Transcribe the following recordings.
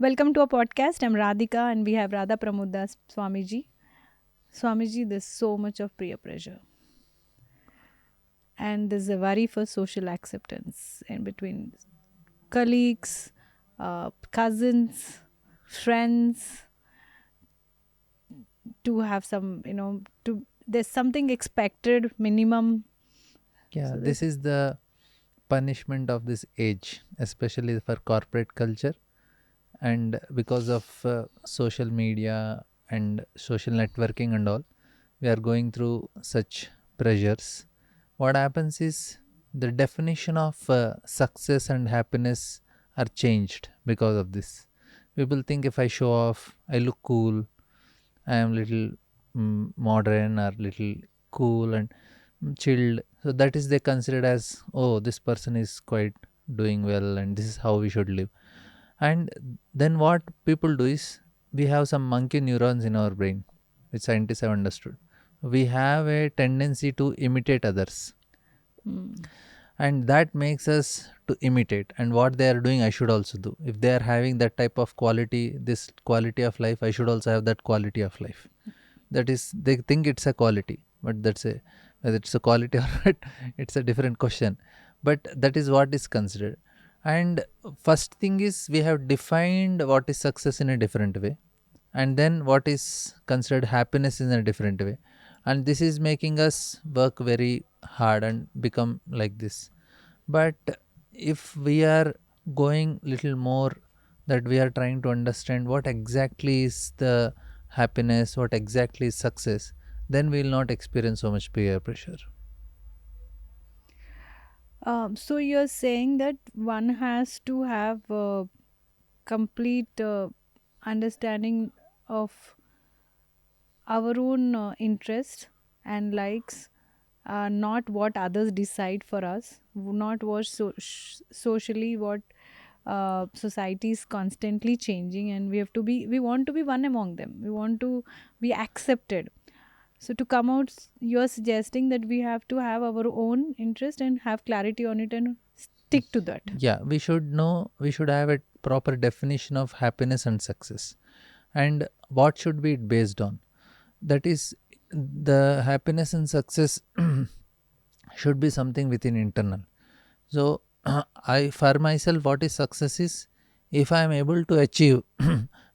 Welcome to our podcast. I'm Radhika and we have Radha Pramudas Swamiji. Swamiji, there's so much of peer pressure and there's a worry for social acceptance in between colleagues, cousins, friends to have some, there's something expected minimum. Yeah, So this this, is the punishment of this age, especially for corporate culture. And because of social media and social networking and all, we are going through such pressures. What happens is the definition of success and happiness are changed because of this. People think if I show off, I look cool, I am little modern or little cool and chilled. So that is they considered as, oh, this person is quite doing well and this is how we should live. And then what people do is we have some monkey neurons in our brain, which scientists have understood. We have a tendency to imitate others, mm, and that makes us to imitate. And what they are doing, I should also do. If they are having that type of quality, this quality of life, I should also have that quality of life. That is, they think it's a quality, but that's a whether it's a quality or not, it's a different question. But that is what is considered. And first thing is we have defined what is success in a different way, and then what is considered happiness in a different way, and this is making us work very hard and become like this. But if we are going little more, that we are trying to understand what exactly is the happiness, what exactly is success, then we will not experience so much peer pressure. so you're saying that one has to have a complete understanding of our own interests and likes, not what others decide for us, not what socially what society is constantly changing, and we want to be one among them. We want to be accepted. So to come out, you're suggesting that we have to have our own interest and have clarity on it and stick to that. Yeah, we should know, we should have a proper definition of happiness and success, and what should be it based on. That is, the happiness and success should be something within internal. So I, for myself, what is success is, if I am able to achieve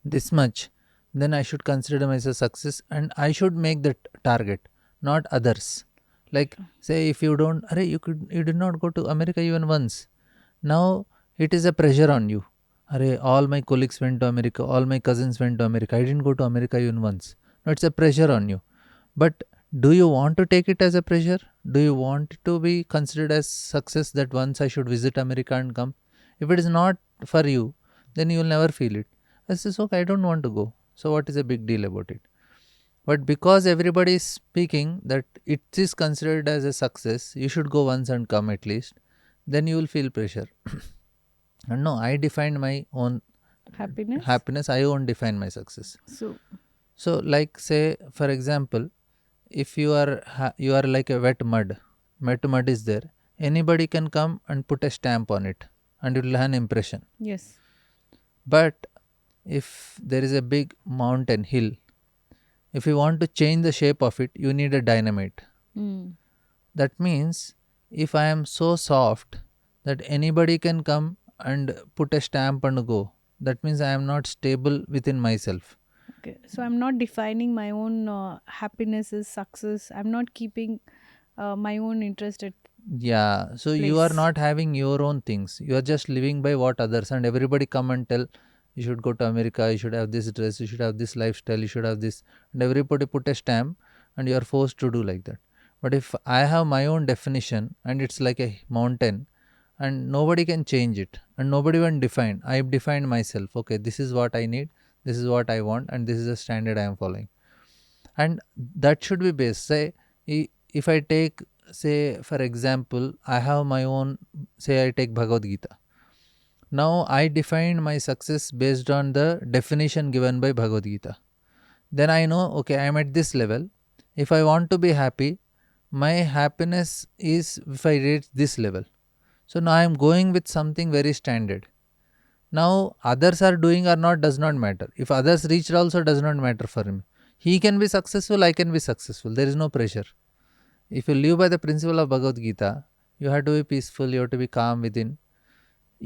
this much, then I should consider myself success, and I should make that target, not others. Like, say, if you don't, Arey, you did not go to America even once. Now it is a pressure on you. Arey, all my colleagues went to America, all my cousins went to America. I didn't go to America even once. Now it's a pressure on you. But do you want to take it as a pressure? Do you want it to be considered as success that once I should visit America and come? If it is not for you, then you will never feel it. I says, okay, I don't want to go. So what is a big deal about it? But because everybody is speaking that it is considered as a success, you should go once and come at least, then you will feel pressure. And no, I defined my own Happiness. happiness, I won't define my success. So So, like, say, for example, if you are like a wet mud is there, anybody can come and put a stamp on it, and it will have an impression. yes. But if there is a big mountain hill, if you want to change the shape of it, you need a dynamite. Mm. That means if I am so soft that anybody can come and put a stamp and go, that means I am not stable within myself. Okay, so I'm not defining my own happiness as success. I'm not keeping my own interest at Yeah, so you are place. not having your own things. You are just living by what others, and everybody come and tell you should go to America, you should have this dress, you should have this lifestyle, you should have this, and everybody put a stamp, and you are forced to do like that. But if I have my own definition and it's like a mountain, and nobody can change it, and nobody can define, I've defined myself. Okay, this is what I need, this is what I want, and this is the standard I am following, and that should be based. Say, if I take, say, for example, I have my own, say I take Bhagavad Gita. Now I define my success based on the definition given by Bhagavad Gita. Then I know, okay, I am at this level. If I want to be happy, my happiness is if I reach this level. So now I am going with something very standard. Now others are doing or not does not matter. If others reached also does not matter for him. He can be successful, I can be successful. There is no pressure. If you live by the principle of Bhagavad Gita, you have to be peaceful, you have to be calm within.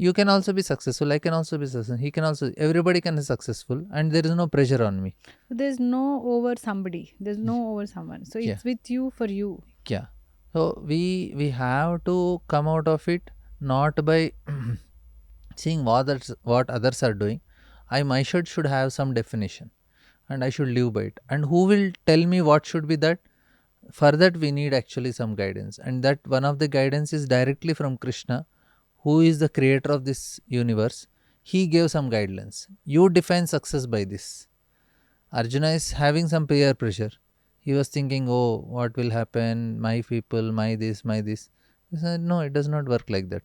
You can also be successful, I can also be successful. He can also, everybody can be successful, and there is no pressure on me. So there's no over somebody. There's no over someone. So Yeah, it's with you for you. yeah. So we have to come out of it not by seeing what others are doing. I myself should have some definition and I should live by it. And who will tell me what should be that? For that we need actually some guidance, and that one of the guidance is directly from Krishna, who is the creator of this universe. He gave some guidelines. You define success by this. Arjuna is having some peer pressure. He was thinking, oh, what will happen? My people, my this, my this. He said, no, it does not work like that.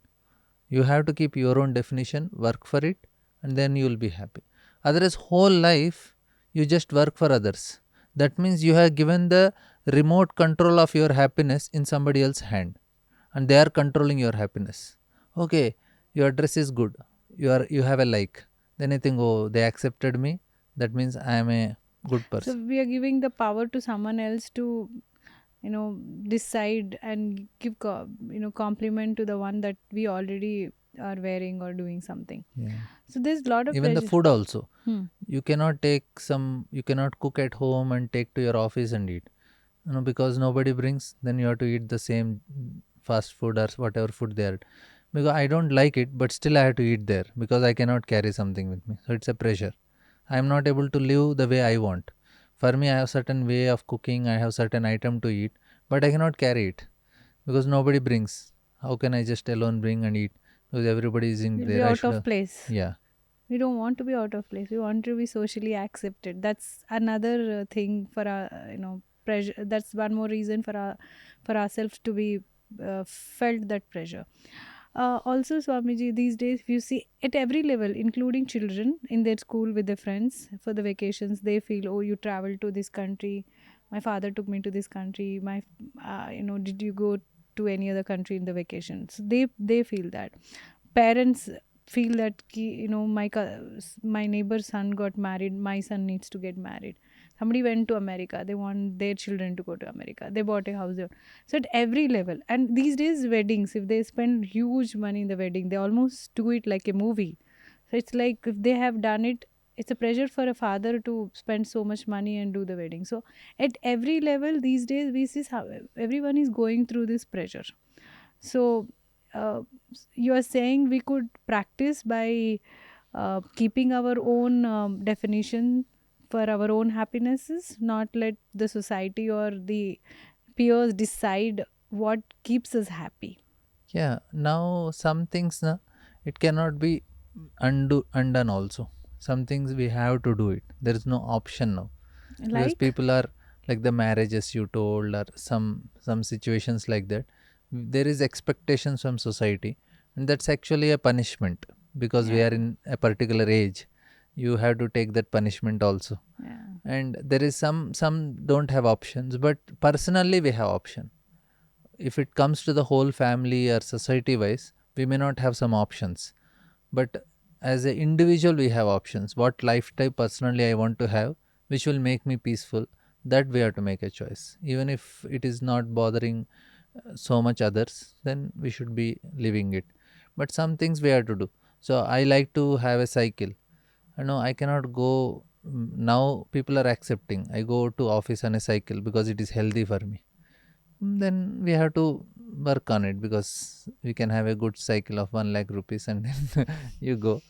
You have to keep your own definition, work for it, and then you will be happy. Otherwise, whole life you just work for others. That means you have given the remote control of your happiness in somebody else's hand, and they are controlling your happiness. Okay, your dress is good. You have a like. Then you think, oh, they accepted me. That means I am a good So person. we are giving the power to someone else to, decide and give, compliment to the one that we already are wearing or doing something. Yeah. So there's a lot of Even the pressure. food also. Hmm. You cannot cook at home and take to your office and eat. Because nobody brings, then you have to eat the same fast food or whatever food there. Because I don't like it, but still I have to eat there because I cannot carry something with me. So it's a pressure. I am not able to live the way I want. For me, I have certain way of cooking, I have certain item to eat, but I cannot carry it because nobody brings. How can I just alone bring and eat? Because everybody is in We'll be there. I out should of have, place. yeah. We don't want to be out of place. We want to be socially accepted. That's another thing for our, pressure. That's one more reason for ourselves to be felt that pressure. Also, Swamiji, these days, if you see at every level, including children in their school with their friends for the vacations, they feel, oh, you traveled to this country. My father took me to this country. Did you go to any other country in the vacation? So they feel that parents feel that my neighbor's son got married, my son needs to get married. Somebody went to America, they want their children to go to America, they bought a house there. So at every level, and these days weddings, if they spend huge money in the wedding, they almost do it like a movie. So it's like if they have done it, it's a pressure for a father to spend so much money and do the wedding. So at every level these days we see how everyone is going through this pressure. So uh, you are saying we could practice by keeping our own definition for our own happinesses, not let the society or the peers decide what keeps us happy. Yeah, now some things na, it cannot be undone also. Some things we have to do it. There is no option now. Because Like, people are like the marriages you told or some situations like that. There is expectations from society, and that's actually a punishment because we yeah, are in a particular age. You have to take that punishment also. yeah, And there is some don't have options, but personally we have option. If it comes to the whole family or society wise, we may not have some options, but as an individual we have options. What lifestyle personally I want to have, which will make me peaceful, that we have to make a choice. Even if it is not bothering so much others, then we should be living it. But some things we have to do. So I like to have a cycle. I cannot go. Now people are accepting I go to office on a cycle because it is healthy for me. Then we have to work on it because we can have a good cycle of 1 lakh rupees and then you go.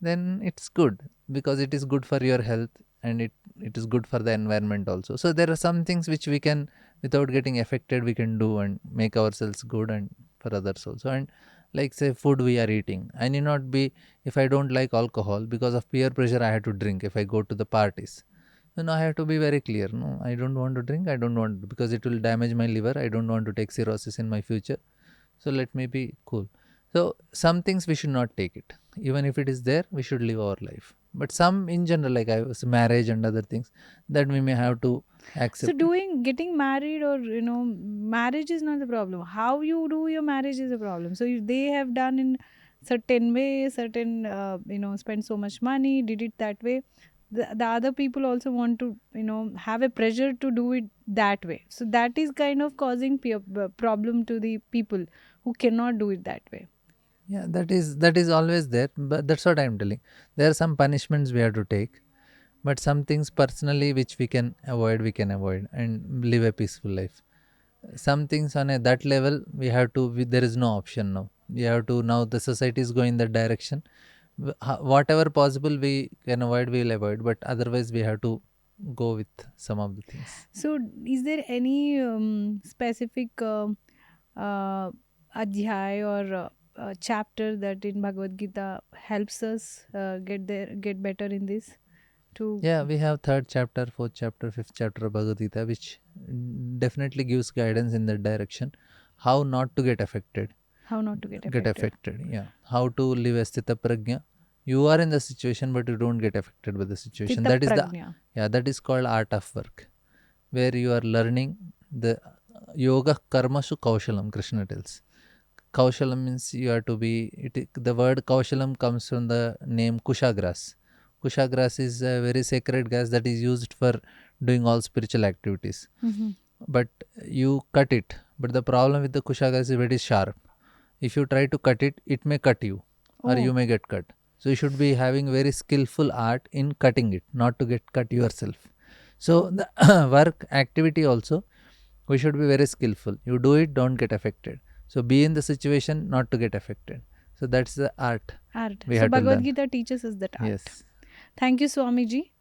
Then it's good because it is good for your health, and it is good for the environment also. So there are some things which we can, without getting affected, we can do and make ourselves good and for others also. And like say food we are eating, I need not be, if I don't like alcohol, because of peer pressure I have to drink if I go to the parties. So now I have to be very clear. No, I don't want to drink. I don't want to, because it will damage my liver. I don't want to take cirrhosis in my future. So let me be cool. So some things we should not take it. Even if it is there, we should live our life. But some in general, like I was marriage and other things, that we may have to so accept. getting married, or marriage is not the problem. How you do your marriage is a problem. So if they have done in certain way, certain spend so much money, did it that way. The other people also want to have a pressure to do it that way, so that is kind of causing problem to the people who cannot do it that way. Yeah, that is always there, but that's what I'm telling. There are some punishments we have to take, but some things personally which we can avoid and live a peaceful life. Some things on that level we have to, there is no option now. We have to, now the society is going that direction. Whatever possible we can avoid, we will avoid, but otherwise we have to go with some of the things. So is there any specific uh, adhyay or chapter that in Bhagavad Gita helps us get better in this to. Yeah, we have third chapter, fourth chapter, fifth chapter of Bhagavad Gita, which definitely gives guidance in that direction. How not to get affected. How not to get Get affected. affected, yeah. How to live a sthita prajna. You are in the situation, but you don't get affected by the situation. Chitta That is the, prajna. yeah, that is called art of work, where you are learning the yoga karmasu kaushalam. Krishna tells. Kaushalam means you have to be. The word kaushalam comes from the name kusha grass. Kusha grass is a very sacred grass that is used for doing all spiritual activities. Mhm. But you cut it. But the problem with the kusha grass is very sharp. If you try to cut it, it may cut you, or you Oh. may get cut. So you should be having very skillful art in cutting it, not to get cut yourself. So the work activity also, we should be very skillful. You do it, don't get affected. So be in the situation not to get affected. So that's the art Art. we So have to Bhagavad learn. Gita teaches us that art. Yes. Thank you, Swamiji.